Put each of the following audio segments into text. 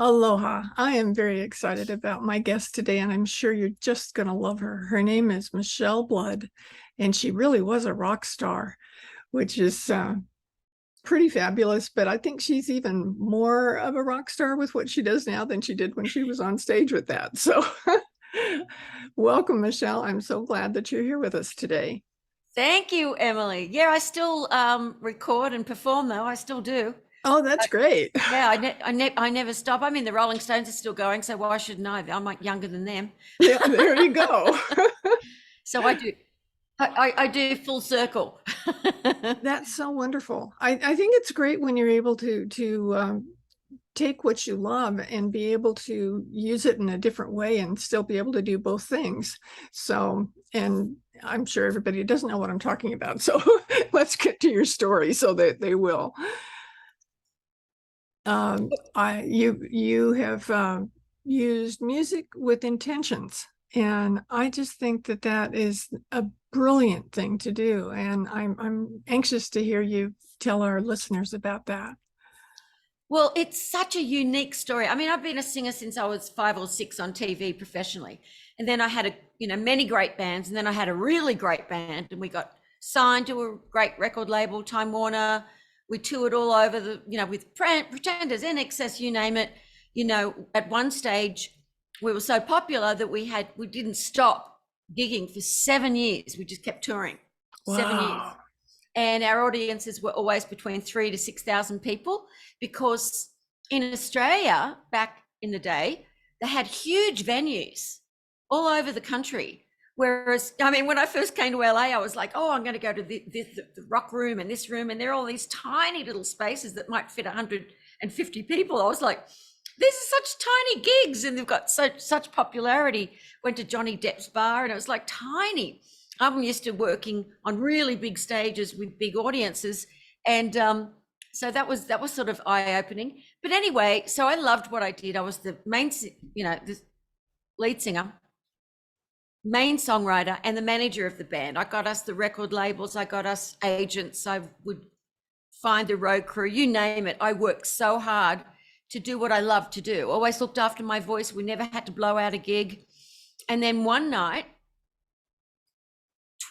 Aloha. I am very excited about my guest today, and I'm sure you're just going to love her. Her name is Michele Blood, and she really was a rock star, which is pretty fabulous. But I think she's even more of a rock star with what she does now than she did when she was on stage with that. So, welcome, Michele. I'm so glad that you're here with us today. Thank you, Emily. Yeah, I still record and perform though. I still do. Oh, that's great. Yeah, I never stop. I mean, the Rolling Stones are still going, so why shouldn't I? I'm like younger than them. Yeah, there you go. So I do. I do full circle. That's so wonderful. I think it's great when you're able to take what you love and be able to use it in a different way and still be able to do both things. So, and I'm sure everybody doesn't know what I'm talking about. So let's get to your story so that they will. You have used music with intentions, and I just think that that is a brilliant thing to do. And I'm anxious to hear you tell our listeners about that. Well, it's such a unique story. I mean, I've been a singer since I was 5 or 6 on TV professionally. And then I had many great bands. And then I had a really great band and we got signed to a great record label, Time Warner. We toured all over with Pretenders, NXS, you name it. At one stage we were so popular that we didn't stop gigging for 7 years. We just kept touring. Wow. 7 years. And our audiences were always between 3,000 to 6,000 people, because in Australia back in the day, they had huge venues all over the country. Whereas, I mean, when I first came to LA, I was like, oh, I'm going to go to the rock room and this room. And there are all these tiny little spaces that might fit 150 people. I was like, these are such tiny gigs and they've got such popularity. Went to Johnny Depp's bar and it was like tiny. I'm used to working on really big stages with big audiences. And so that was sort of eye-opening. But anyway, so I loved what I did. I was the main, the lead singer, main songwriter, and the manager of the band. I got us the record labels. I got us agents. I would find the road crew, you name it. I worked so hard to do what I love to do. Always looked after my voice. We never had to blow out a gig. And then one night,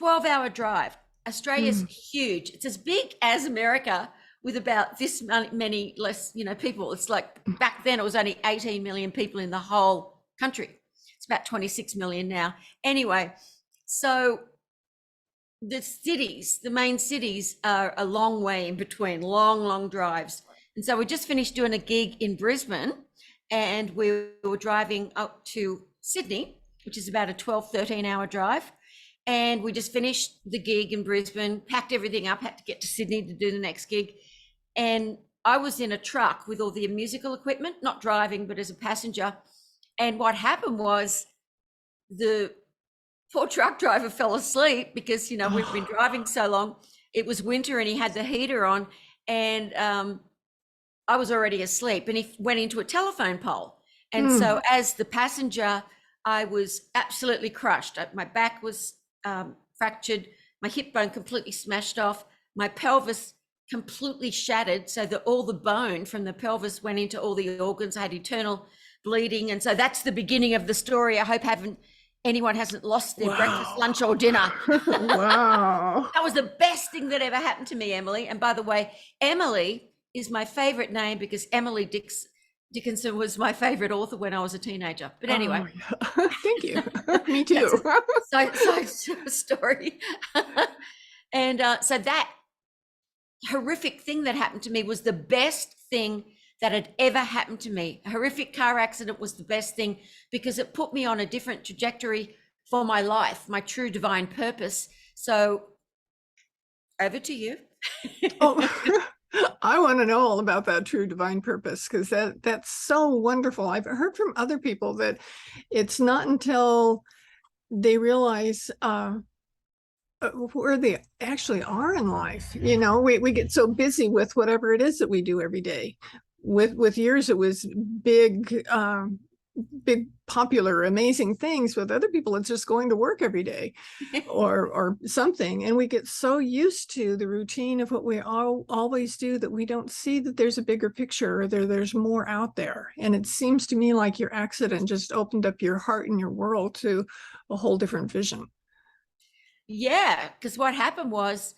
12-hour drive. Australia's huge. It's as big as America with about this many less, people. It's like back then it was only 18 million people in the whole country. It's about 26 million now. Anyway, so the main cities are a long way in between, long drives. And so we just finished doing a gig in Brisbane and we were driving up to Sydney, which is about a 13-hour drive. And we just finished the gig in Brisbane, packed everything up, had to get to Sydney to do the next gig. And I was in a truck with all the musical equipment, not driving, but as a passenger. And what happened was the poor truck driver fell asleep because, we've been driving so long. It was winter and he had the heater on and I was already asleep and he went into a telephone pole. And so as the passenger, I was absolutely crushed. My back was fractured, my hip bone completely smashed off, my pelvis completely shattered so that all the bone from the pelvis went into all the organs. I had internal bleeding. And so that's the beginning of the story. I hope anyone hasn't lost their breakfast, lunch or dinner. Wow. That was the best thing that ever happened to me, Emily. And by the way, Emily is my favorite name because Emily Dickinson was my favorite author when I was a teenager. But anyway. Oh, thank you. Me too. So story. And so that horrific thing that happened to me was the best thing that had ever happened to me. A horrific car accident was the best thing because it put me on a different trajectory for my life, my true divine purpose. So over to you. Oh. I want to know all about that true divine purpose because that's so wonderful. I've heard from other people that it's not until they realize where they actually are in life. We get so busy with whatever it is that we do every day. With yours, it was big big, popular, amazing things. With other people, it's just going to work every day or something. And we get so used to the routine of what we always do that we don't see that there's a bigger picture, or there's more out there. And it seems to me like your accident just opened up your heart and your world to a whole different vision. Yeah, because what happened was,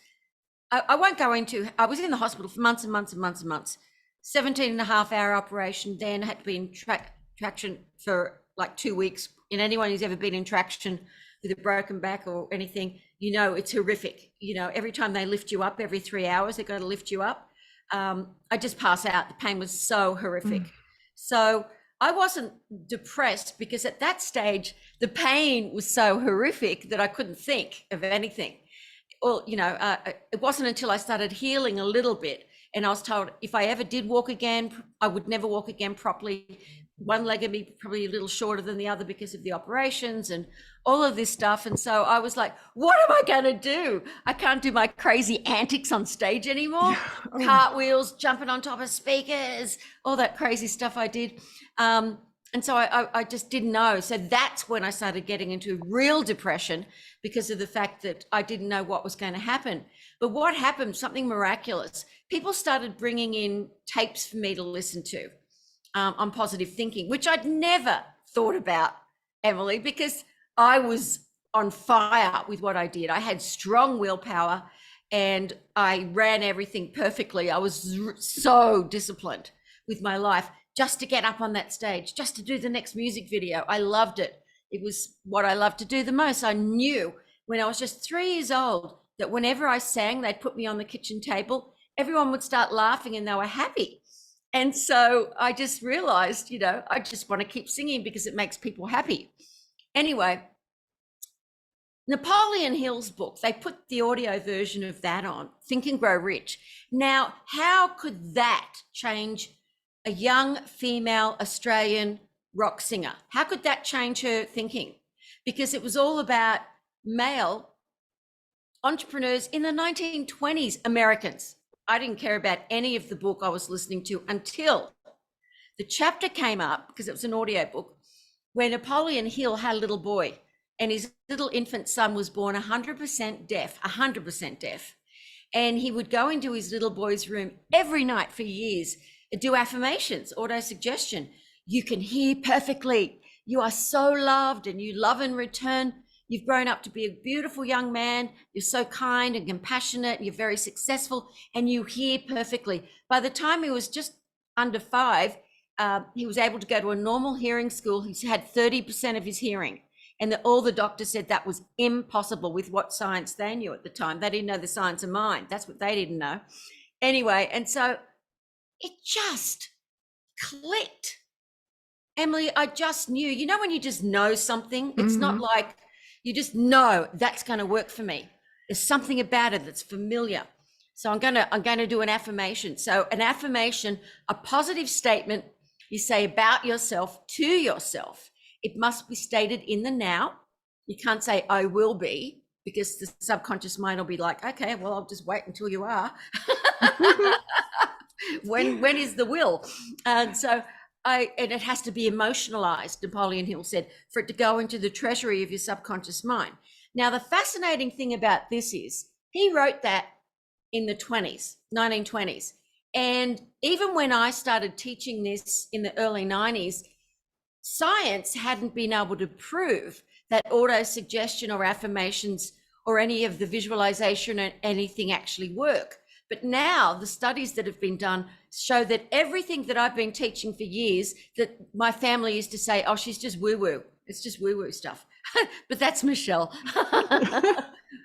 I won't go into, I was in the hospital for months and months and months and months. 17 and a half hour operation, then had to be in traction for like 2 weeks. And anyone who's ever been in traction with a broken back or anything, you know, it's horrific. You know, every time they lift you up, every 3 hours, they've got to lift you up. I just pass out. The pain was so horrific. So I wasn't depressed because at that stage, the pain was so horrific that I couldn't think of anything. Well, you know, it wasn't until I started healing a little bit, and I was told if I ever did walk again, I would never walk again properly. One leg would be probably a little shorter than the other because of the operations and all of this stuff. And so I was like, what am I going to do? I can't do my crazy antics on stage anymore. Cartwheels, jumping on top of speakers, all that crazy stuff I did. And so I just didn't know. So that's when I started getting into real depression because of the fact that I didn't know what was going to happen. But what happened, something miraculous. People started bringing in tapes for me to listen to on positive thinking, which I'd never thought about, Emily, because I was on fire with what I did. I had strong willpower and I ran everything perfectly. I was so disciplined with my life just to get up on that stage, just to do the next music video. I loved it. It was what I loved to do the most. I knew when I was just 3 years old that whenever I sang, they'd put me on the kitchen table, everyone would start laughing and they were happy. And so I just realized, you know, I just want to keep singing because it makes people happy. Anyway, Napoleon Hill's book, they put the audio version of that on, Think and Grow Rich. Now, how could that change a young female Australian rock singer? How could that change her thinking? Because it was all about male entrepreneurs in the 1920s, Americans. I didn't care about any of the book I was listening to until the chapter came up, because it was an audio book, where Napoleon Hill had a little boy and his little infant son was born 100% deaf, 100% deaf. And he would go into his little boy's room every night for years and do affirmations, auto-suggestion. You can hear perfectly. You are so loved and you love in return. You've grown up to be a beautiful young man. You're so kind and compassionate. You're very successful and you hear perfectly. By the time he was just under 5, he was able to go to a normal hearing school. He had 30% of his hearing. And all the doctors said that was impossible with what science they knew at the time. They didn't know the science of mind. That's what they didn't know. Anyway, and so it just clicked. Emily, I just knew, you know, when you just know something, it's not like you just know that's going to work for me. There's something about it that's familiar. So I'm going to do an affirmation. So an affirmation, a positive statement you say about yourself to yourself. It must be stated in the now. You can't say I will be, because the subconscious mind will be like, okay, well, I'll just wait until you are. When is the will? And so and it has to be emotionalized, Napoleon Hill said, for it to go into the treasury of your subconscious mind. Now, the fascinating thing about this is he wrote that in the 1920s. And even when I started teaching this in the early 90s, science hadn't been able to prove that auto-suggestion or affirmations or any of the visualization or anything actually work. But now the studies that have been done show that everything that I've been teaching for years, that my family used to say, oh, she's just woo-woo. It's just woo-woo stuff. But that's Michele.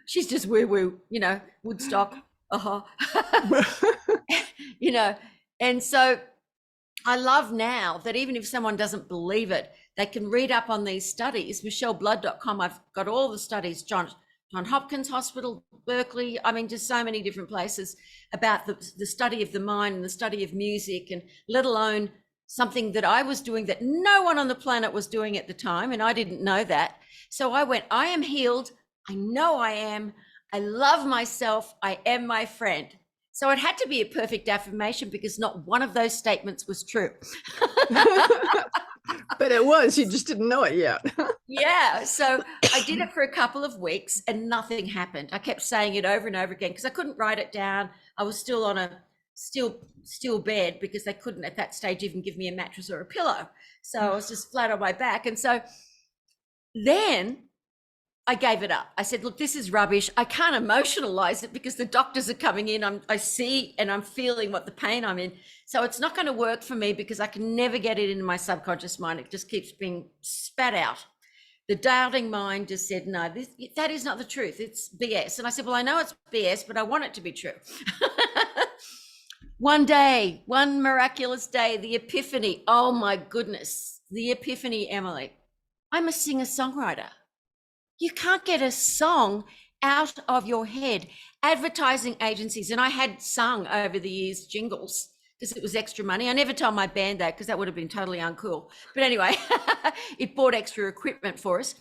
She's just woo-woo, you know, Woodstock. You know, and so I love now that even if someone doesn't believe it, they can read up on these studies. MichelleBlood.com, I've got all the studies, John Hopkins Hospital, Berkeley, I mean, just so many different places about the study of the mind and the study of music, and let alone something that I was doing that no one on the planet was doing at the time, and I didn't know that. So I went, I am healed. I know I am. I love myself. I am my friend. So it had to be a perfect affirmation because not one of those statements was true. But it was, you just didn't know it yet. Yeah. So I did it for a couple of weeks and nothing happened. I kept saying it over and over again because I couldn't write it down. I was still on a still bed because they couldn't at that stage even give me a mattress or a pillow. So I was just flat on my back. And so then I gave it up. I said, look, this is rubbish. I can't emotionalize it because the doctors are coming in. I see and I'm feeling what the pain I'm in. So it's not going to work for me because I can never get it into my subconscious mind. It just keeps being spat out. The doubting mind just said, no, that is not the truth. It's BS. And I said, well, I know it's BS, but I want it to be true. One day, one miraculous day, the epiphany. Oh my goodness, the epiphany, Emily. I'm a singer-songwriter. You can't get a song out of your head. Advertising agencies, and I had sung over the years jingles because it was extra money. I never told my band that because that would have been totally uncool. But anyway, it bought extra equipment for us.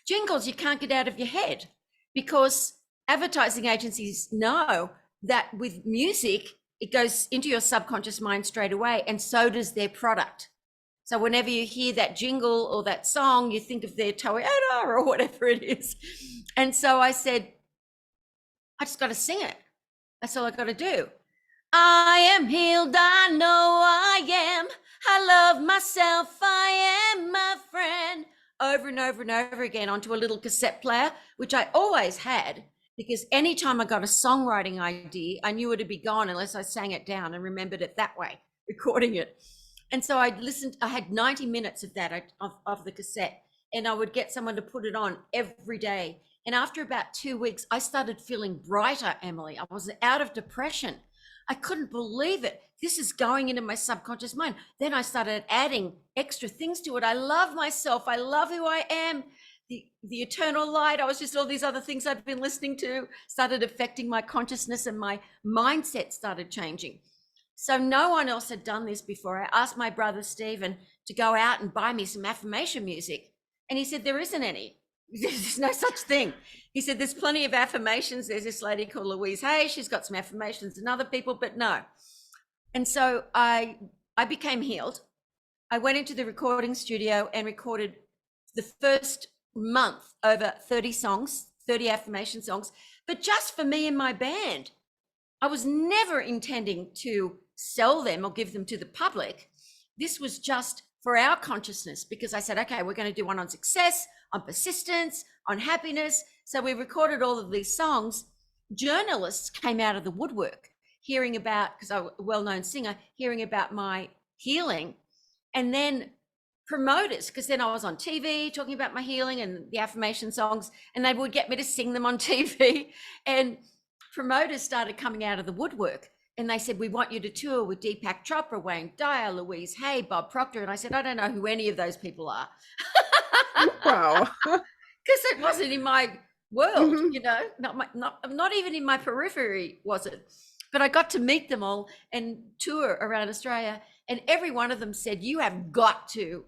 Jingles you can't get out of your head because advertising agencies know that with music, it goes into your subconscious mind straight away, and so does their product. So whenever you hear that jingle or that song, you think of their Toyota or whatever it is. And so I said, I just got to sing it. That's all I got to do. I am healed, I know I am. I love myself, I am my friend. Over and over and over again onto a little cassette player, which I always had, because anytime I got a songwriting idea, I knew it'd be gone unless I sang it down and remembered it that way, recording it. And so I listened, I had 90 minutes of that, of the cassette, and I would get someone to put it on every day. And after about 2 weeks, I started feeling brighter, Emily. I was out of depression. I couldn't believe it. This is going into my subconscious mind. Then I started adding extra things to it. I love myself. I love who I am. The eternal light. I was just all these other things I'd been listening to started affecting my consciousness, and my mindset started changing. So no one else had done this before. I asked my brother Stephen to go out and buy me some affirmation music. And he said, there isn't any. There's no such thing. He said, there's plenty of affirmations. There's this lady called Louise Hay. She's got some affirmations and other people, but no. And so I became healed. I went into the recording studio and recorded the first month over 30 songs, 30 affirmation songs, but just for me and my band. I was never intending to sell them or give them to the public. This was just for our consciousness, because I said, okay, we're going to do one on success, on persistence, on happiness. So we recorded all of these songs. Journalists came out of the woodwork hearing about, because I'm a well-known singer, hearing about my healing. And then promoters, because then I was on TV talking about my healing and the affirmation songs, and they would get me to sing them on TV. And promoters started coming out of the woodwork, and they said, we want you to tour with Deepak Chopra, Wayne Dyer, Louise Hay, Bob Proctor. And I said, I don't know who any of those people are. Wow. Because it wasn't in my world, you know, not even in my periphery was it. But I got to meet them all and tour around Australia, and every one of them said, you have got to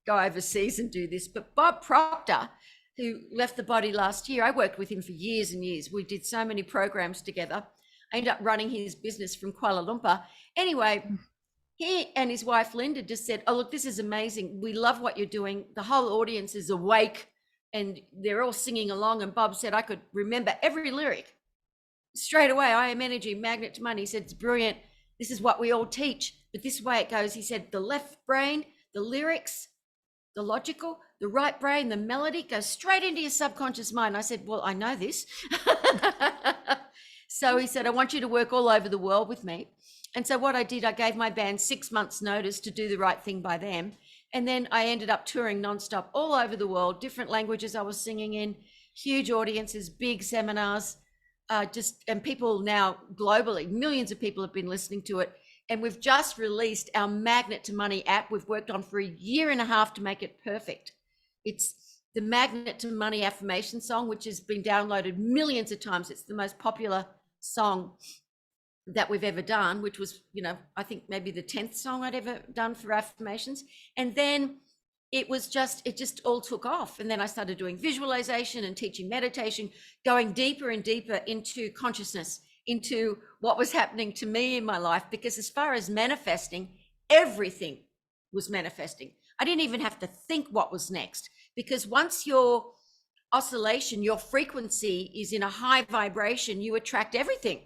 go overseas and do this. But Bob Proctor, who left the body last year, I worked with him for years and years. We did so many programs together. I ended up running his business from Kuala Lumpur. Anyway, he and his wife Linda just said, oh, look, this is amazing. We love what you're doing. The whole audience is awake and they're all singing along. And Bob said, I could remember every lyric straight away. I am energy, magnet to money. He said, it's brilliant. This is what we all teach, but this way it goes. He said, the left brain, the lyrics, the logical, the right brain, the melody goes straight into your subconscious mind. I said, well, I know this. So he said, I want you to work all over the world with me. And so what I did, I gave my band 6 months notice to do the right thing by them. And then I ended up touring nonstop all over the world, different languages I was singing in, huge audiences, big seminars, and people now globally, millions of people have been listening to it. And we've just released our Magnet to Money app. We've worked on for 1.5 years to make it perfect. It's the Magnet to Money affirmation song, which has been downloaded millions of times. It's the most popular song that we've ever done, which was, you know, I think maybe the 10th song I'd ever done for affirmations. And then it just all took off. And then I started doing visualization and teaching meditation, going deeper and deeper into consciousness, into what was happening to me in my life. Because as far as manifesting, everything was manifesting. I didn't even have to think what was next, because once your oscillation, your frequency is in a high vibration, you attract everything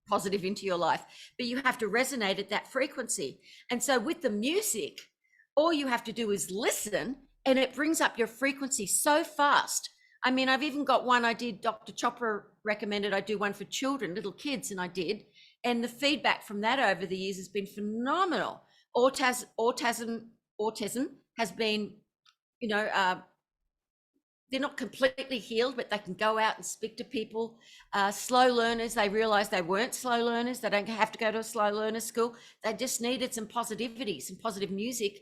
positive into your life, but you have to resonate at that frequency. And so with the music, all you have to do is listen, and it brings up your frequency so fast. I mean, I've even got one I did, Dr. Chopra recommended I do one for children, little kids, and I did. And the feedback from that over the years has been phenomenal. Autism has been, you know, they're not completely healed, but they can go out and speak to people. Slow learners, they realized they weren't slow learners. They don't have to go to a slow learner school. They just needed some positivity, some positive music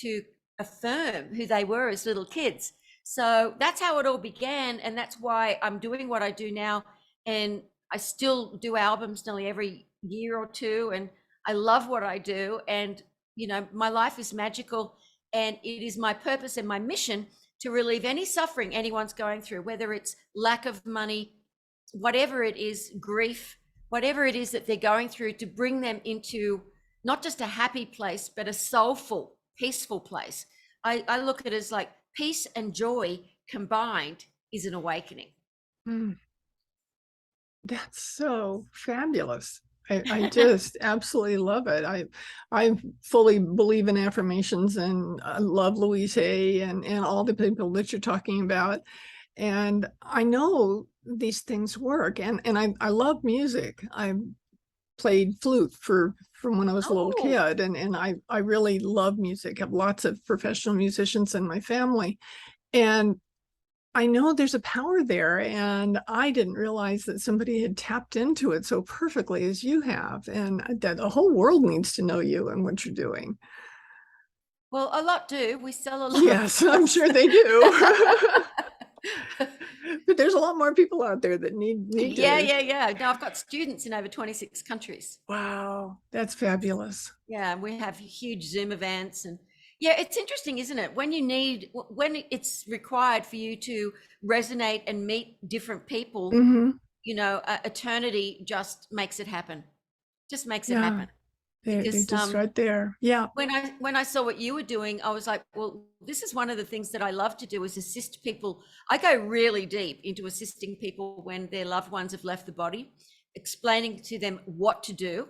to affirm who they were as little kids. So that's how it all began. And that's why I'm doing what I do now. And I still do albums nearly every year or two. And I love what I do. And, you know, my life is magical. And it is my purpose and my mission to relieve any suffering anyone's going through, whether it's lack of money, whatever it is, grief, whatever it is that they're going through, to bring them into not just a happy place, but a soulful, peaceful place. I look at it as like peace and joy combined is an awakening. Mm. That's so fabulous. I just absolutely love it. I fully believe in affirmations, and I love Louise Hay and all the people that you're talking about. And I know these things work, and I love music. I played flute from when I was a little kid, and I really love music. I have lots of professional musicians in my family. And I know there's a power there, and I didn't realize that somebody had tapped into it so perfectly as you have, and that the whole world needs to know you and what you're doing. Well, a lot do. We sell a lot. Yes, I'm sure they do. But there's a lot more people out there that need Yeah. No, I've got students in over 26 countries. Wow, that's fabulous. Yeah, we have huge Zoom events, and yeah, it's interesting, isn't it? When it's required for you to resonate and meet different people, you know, eternity just makes it happen. Just makes it happen. They're just right there. Yeah. When I saw what you were doing, I was like, well, this is one of the things that I love to do, is assist people. I go really deep into assisting people when their loved ones have left the body, explaining to them what to do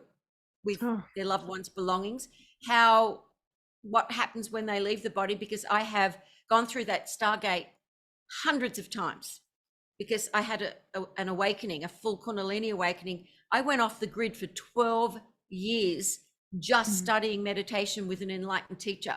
with their loved ones' belongings, what happens when they leave the body, because I have gone through that Stargate hundreds of times, because I had an awakening, a full Kundalini awakening. I went off the grid for 12 years just studying meditation with an enlightened teacher.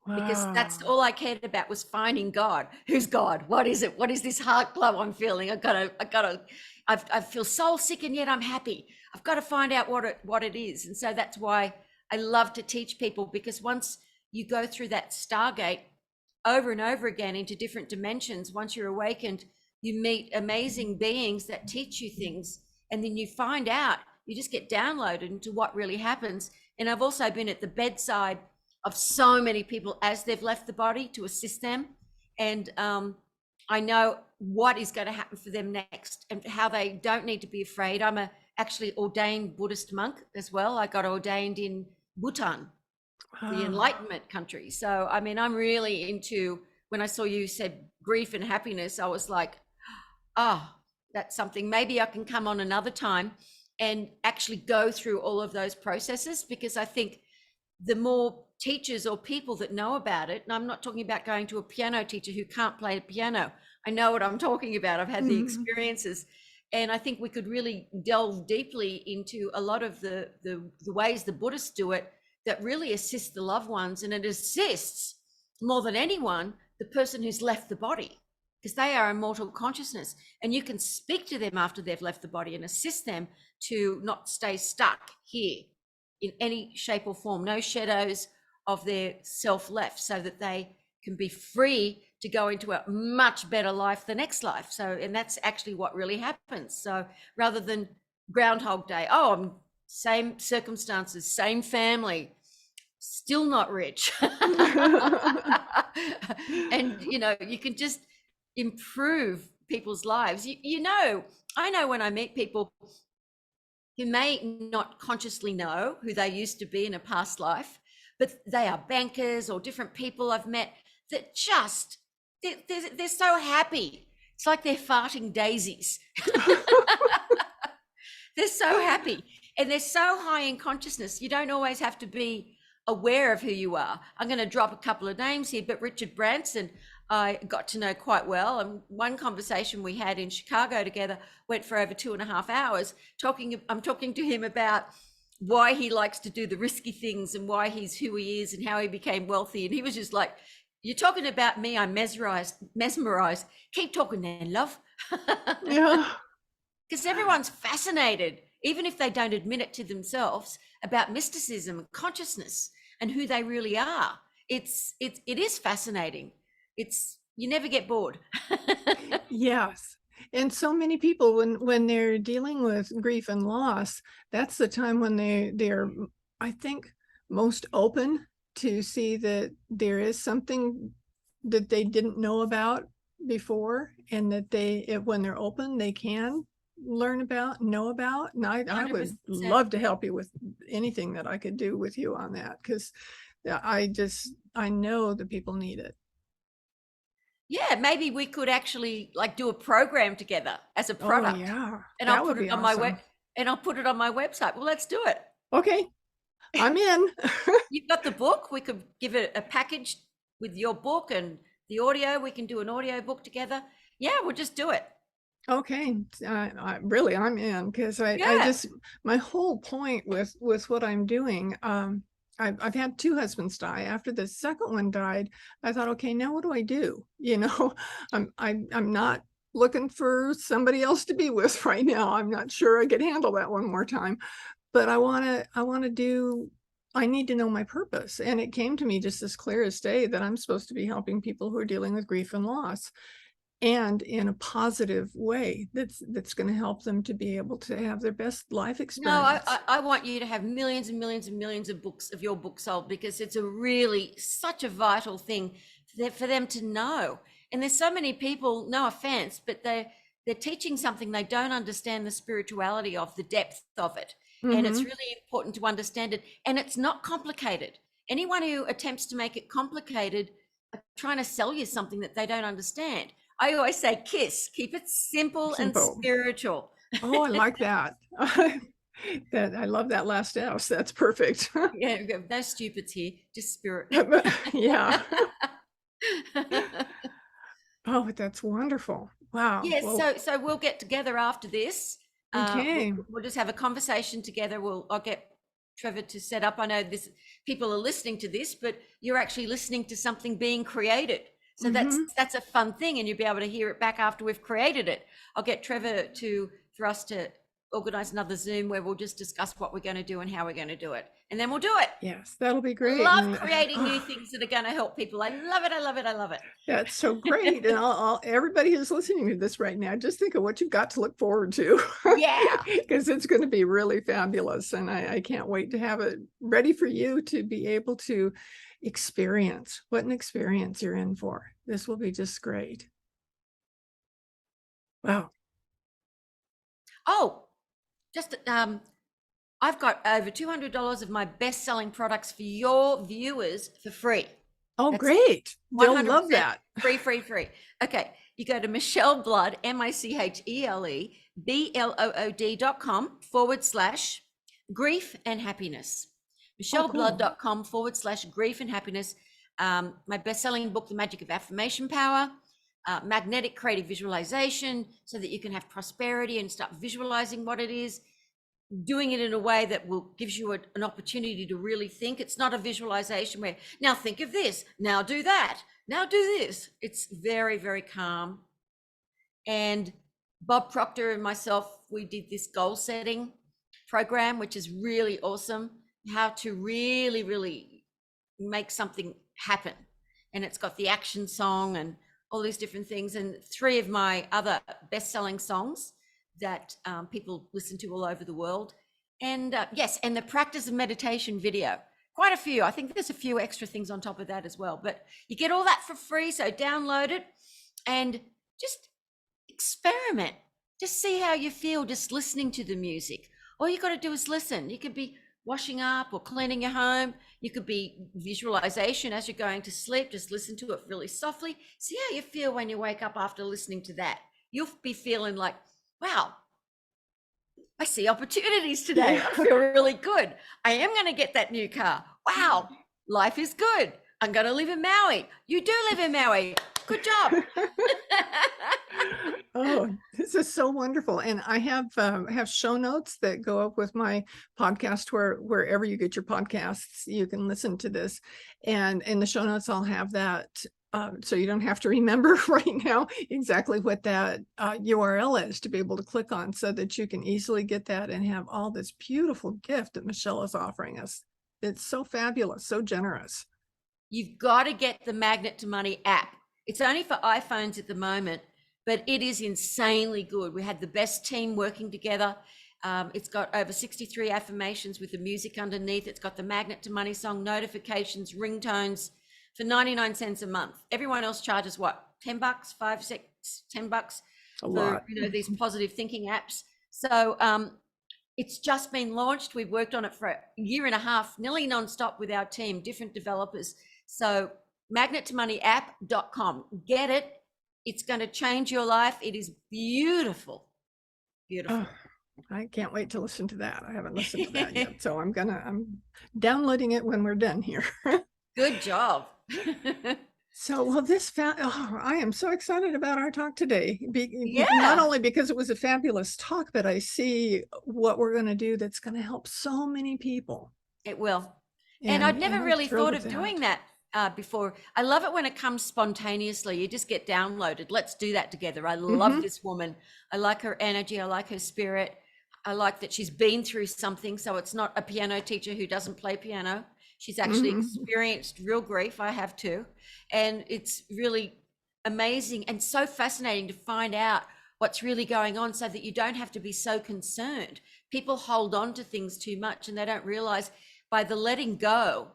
Wow. Because that's all I cared about, was finding God. Who's God? What is it? What is this heart glow I'm feeling? I feel soul sick and yet I'm happy. I've got to find out what it is. And so that's why I love to teach people, because once you go through that Stargate over and over again into different dimensions, once you're awakened, you meet amazing beings that teach you things. And then you find out, you just get downloaded into what really happens. And I've also been at the bedside of so many people as they've left the body to assist them. And I know what is going to happen for them next, and how they don't need to be afraid. I'm actually ordained Buddhist monk as well. I got ordained in Bhutan, the Enlightenment country. So, I mean, I'm really into, when I saw you said grief and happiness, I was like, that's something. Maybe I can come on another time and actually go through all of those processes, because I think the more teachers or people that know about it, and I'm not talking about going to a piano teacher who can't play the piano. I know what I'm talking about. I've had the experiences. And I think we could really delve deeply into a lot of the ways the Buddhists do it, that really assist the loved ones. And it assists more than anyone the person who's left the body, because they are immortal consciousness, and you can speak to them after they've left the body and assist them to not stay stuck here in any shape or form, no shadows of their self left, so that they can be free to go into a much better life the next life. So, and that's actually what really happens. So rather than Groundhog Day, I'm same circumstances, same family, still not rich. And, you know, you can just improve people's lives. I know when I meet people who may not consciously know who they used to be in a past life, but they are bankers or different people I've met that just, they're so happy. It's like they're farting daisies. They're so happy and they're so high in consciousness. You don't always have to be aware of who you are. I'm going to drop a couple of names here, but Richard Branson, I got to know quite well. And one conversation we had in Chicago together went for over 2.5 hours. I'm talking to him about why he likes to do the risky things and why he's who he is and how he became wealthy. And he was just like, "You're talking about me. I'm mesmerized. Keep talking then, love." Yeah. Because everyone's fascinated, even if they don't admit it to themselves, about mysticism and consciousness and who they really are. It is fascinating. You never get bored. Yes. And so many people, when they're dealing with grief and loss, that's the time when they're, I think, most open to see that there is something that they didn't know about before, and that when they're open, they can learn about, know about. And I would 100%. love to help you with anything that I could do with you on that, because I know that people need it. Yeah, maybe we could actually like do a program together as a Oh product, yeah, and I'll that would put be it on my awesome. and I'll put it on my website. Well, let's do it. Okay, I'm in. You've got the book. We could give it a package with your book and the audio. We can do an audio book together. Yeah, we'll just do it. Okay, I'm in, because I Yeah. just, my whole point with what I'm doing, I've had 2 husbands die. After the second one died, I thought, okay, now what do I do? You know, I'm not looking for somebody else to be with right now. I'm not sure I could handle that one more time, but I need to know my purpose. And it came to me just as clear as day that I'm supposed to be helping people who are dealing with grief and loss, and in a positive way that's going to help them to be able to have their best life No, experience. I want you to have millions and millions and millions of books of your book sold, because it's a really such a vital thing for them to know. And there's so many people, no offense, but they're teaching something they don't understand the spirituality of, the depth of it. And it's Hmm. really important to understand it. And it's not complicated. Anyone who attempts to make it complicated are trying to sell you something that they don't understand. I always say KISS, keep it simple and Simple. spiritual. Oh, I like that. That I love that last S. That's perfect. Yeah, no stupids here, just spirit. Yeah. Oh, that's wonderful. Wow. Yes, Well, so we'll get together after this. okay. We'll just have a conversation together. I'll get Trevor to set up. I know this people are listening to this, but you're actually listening to something being created. So Hmm. that's a fun thing, and you'll be able to hear it back after we've created it. I'll get Trevor for us to organize another Zoom where we'll just discuss what we're going to do and how we're going to do it, and then we'll do it. Yes, that'll be I great. love And creating new things that are going to help people. I love it. I love it. I love it. that's so great. And everybody who's listening to this right now, just think of what you've got to look forward to, Yeah. because it's going to be really fabulous. And I can't wait to have it ready for you to be able to experience what an experience you're in for. This will be just great. Wow. Oh, just I've got over $200 of my best-selling products for your viewers for free. Oh, That's great. They'll 100% love that. free. Okay, you go to Michele Blood, Michele Blood.com/grief and happiness. Oh, cool. micheleblood.com/grief and happiness. My best-selling book, The Magic of Affirmation Power, magnetic creative visualization, so that you can have prosperity and start visualizing what it is, doing it in a way that will gives you an opportunity to really think. It's not a visualization where now think of this, now do that, now do this. It's very, very calm. And Bob Proctor and myself, we did this goal setting program, which is really awesome. How to really, really make something happen. And it's got the action song and all these different things. And 3 of my other best-selling songs that people listen to all over the world. And yes, and the practice of meditation video, quite a few. I think there's a few extra things on top of that as well, but you get all that for free. So download it and just experiment. Just see how you feel just listening to the music. All you got to do is listen. You could be washing up or cleaning your home. You could be visualization as you're going to sleep. Just listen to it really softly. See how you feel when you wake up after listening to that. You'll be feeling like, wow, I see opportunities today. I feel really good. I am going to get that new car. Wow, life is good. I'm going to live in Maui. You do live in Maui. Good job. Oh, this is so wonderful. And I have show notes that go up with my podcast wherever you get your podcasts, you can listen to this. And in the show notes, I'll have that. So you don't have to remember right now exactly what that URL is to be able to click on, so that you can easily get that and have all this beautiful gift that Michele is offering us. It's so fabulous, so generous. You've got to get the Magnet to Money app. It's only for iPhones at the moment, but it is insanely good. We had the best team working together. It's got over 63 affirmations with the music underneath. It's got the Magnet to Money song notifications, ringtones for 99 cents a month. Everyone else charges what? $10, $5, $6, $10 A lot. these positive thinking apps. So it's just been launched. We've worked on it for a year and a half, nearly nonstop with our team, different developers. So magnettomoniapp.com. Get it. It's going to change your life. It is beautiful. Beautiful. Oh, I can't wait to listen to that. I haven't listened to that yet. So I'm downloading it when we're done here. Good job. So, well, I am so excited about our talk today. Yeah. Not only because it was a fabulous talk, but I see what we're going to do that's going to help so many people. It will. And I'd never really thought of doing that before. I love it when it comes spontaneously. You just get downloaded. Let's do that together. I love this woman. I like her energy. I like her spirit. I like that she's been through something. So it's not a piano teacher who doesn't play piano. She's actually experienced real grief. I have too. And it's really amazing and so fascinating to find out what's really going on, so that you don't have to be so concerned. People hold on to things too much, and they don't realize by the letting go,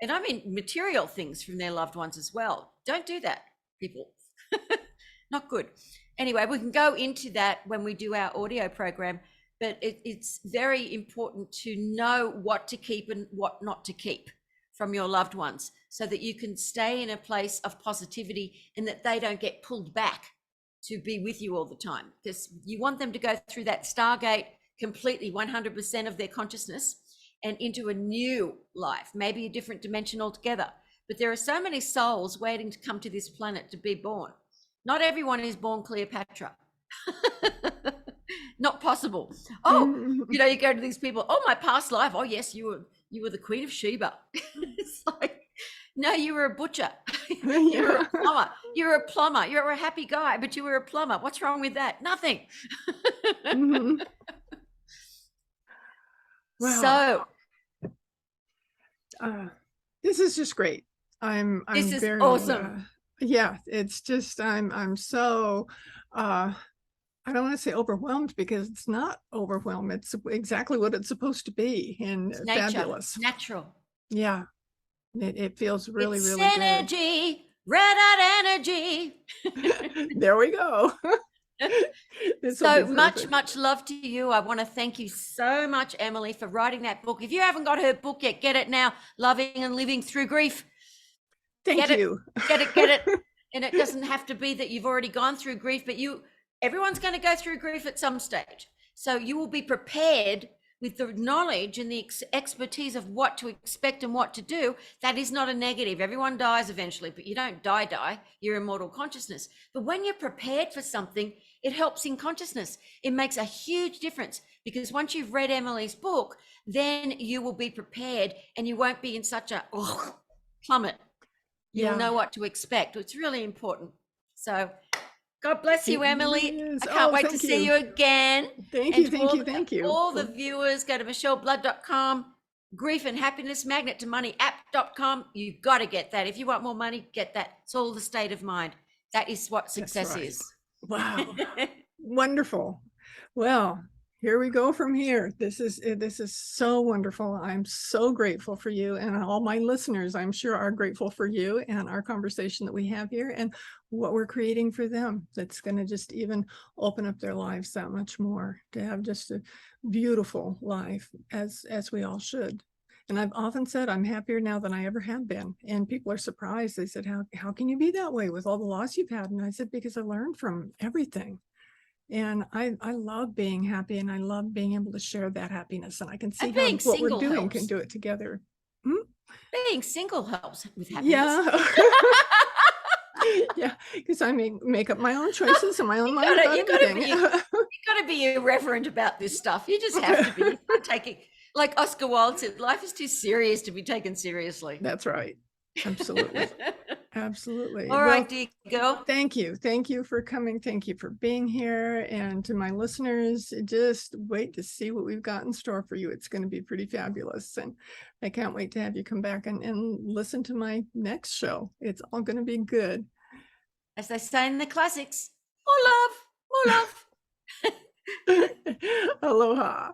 and I mean material things from their loved ones as well. Don't do that, people. Not good. Anyway, we can go into that when we do our audio program, but it's very important to know what to keep and what not to keep from your loved ones, so that you can stay in a place of positivity and that they don't get pulled back to be with you all the time, because you want them to go through that Stargate completely, 100% of their consciousness, and into a new life, maybe a different dimension altogether. But there are so many souls waiting to come to this planet to be born. Not everyone is born Cleopatra. Not possible. Oh, you go to these people. Oh, my past life. Oh, yes, you were the Queen of Sheba. It's like, no, you were a butcher. You were a plumber. You were a plumber. You were a happy guy, but you were a plumber. What's wrong with that? Nothing. Wow. So this is just great. This is very awesome. Yeah, it's just I'm so I don't want to say overwhelmed, because it's not overwhelmed. It's exactly what it's supposed to be, and It's nature. fabulous. It's natural. Yeah, it feels really, it's really energy, good. Red hot energy. There we go. So much love to you. I want to thank you so much, Emily, for writing that book. If you haven't got her book yet, get it now. Loving and Living Through Grief. Thank you. Get it. And it doesn't have to be that you've already gone through grief, but everyone's going to go through grief at some stage. So you will be prepared with the knowledge and the expertise of what to expect and what to do. That is not a negative. Everyone dies eventually, but you don't die. You're immortal consciousness. But when you're prepared for something, it helps in consciousness. It makes a huge difference, because once you've read Emily's book, then you will be prepared and you won't be in such a plummet. You'll know what to expect. It's really important. So God bless you, Emily. I can't wait to see you again. Thank you. All the viewers, go to micheleblood.com, Grief and Happiness, magnettomoniapp.com. You've got to get that. If you want more money, get that. It's all the state of mind. That is what success is. Wow. Wonderful. Well, here we go from here. This is so wonderful. I'm so grateful for you, and all my listeners, I'm sure, are grateful for you and our conversation that we have here and what we're creating for them. That's going to just even open up their lives that much more, to have just a beautiful life, as we all should. And I've often said I'm happier now than I ever have been. And people are surprised. They said, how can you be that way with all the loss you've had? And I said, because I learned from everything. And I love being happy, and I love being able to share that happiness. And I can see And how being what we're single doing can helps. do it together. Hmm? Being single helps with happiness. Yeah. Yeah, because I make up my own choices and my own You mind gotta, about you gotta everything. be, you gotta be irreverent about this stuff. You just have to be. You can't take it, like Oscar Wilde said, life is too serious to be taken seriously. That's right. Absolutely. Absolutely. All Well, right, dear girl. thank you. Thank you for coming. Thank you for being here. And to my listeners, just wait to see what we've got in store for you. It's going to be pretty fabulous. And I can't wait to have you come back and listen to my next show. It's all going to be good. As they say in the classics, more love, more love. Aloha.